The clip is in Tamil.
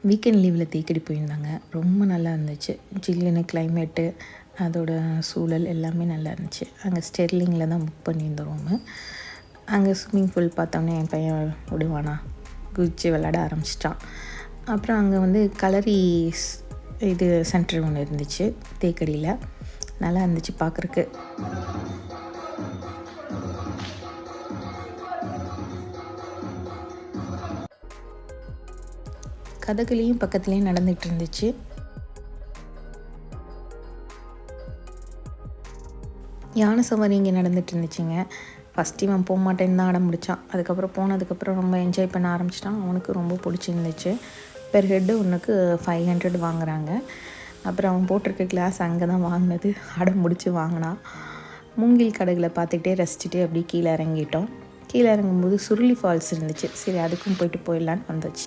வீக்கெண்ட் லீவில் தேக்கடி போயிருந்தாங்க. ரொம்ப நல்லா இருந்துச்சு. ஜில்லுன்னு கிளைமேட்டு, அதோட சூழல் எல்லாமே நல்லா இருந்துச்சு. அங்கே ஸ்டெர்லிங்கில் தான் புக் பண்ணியிருந்தோம் ரூமு. அங்கே ஸ்விம்மிங் பூல் பார்த்தோன்னே என் பையன் விடுவானா, குதிச்சு விளாட ஆரம்பிச்சிட்டான். அப்புறம் அங்கே வந்து கலரி இது சென்டர் ஒன்று இருந்துச்சு தேக்கடியில். நல்லா இருந்துச்சு பார்க்குறக்கு. கதகளியும் பக்கத்துலேயும் நடந்துகிட்டு இருந்துச்சு. யானை சவாரி இங்கே நடந்துகிட்டு இருந்துச்சுங்க. ஃபஸ்ட்டு இவன் போக மாட்டேன்னு தான் அடம் பிடிச்சான். அதுக்கப்புறம் போனதுக்கப்புறம் ரொம்ப என்ஜாய் பண்ண ஆரம்பிச்சிட்டான். அவனுக்கு ரொம்ப பிடிச்சிருந்துச்சு. பெர் ஹெட்டு ஒன்றுக்கு 500 வாங்குகிறாங்க. அப்புறம் அவன் போட்டிருக்க கிளாஸ் அங்கே தான் வாங்கினது. அடம் பிடிச்சி வாங்கினான். மூங்கில் கடைகளை பார்த்துக்கிட்டே ரசிச்சுட்டு அப்படியே கீழே இறங்கிட்டோம். கீழே இறங்கும்போது சுருளி ஃபால்ஸ் இருந்துச்சு. சரி அதுக்கும் போயிடலான்னு வந்துச்சு.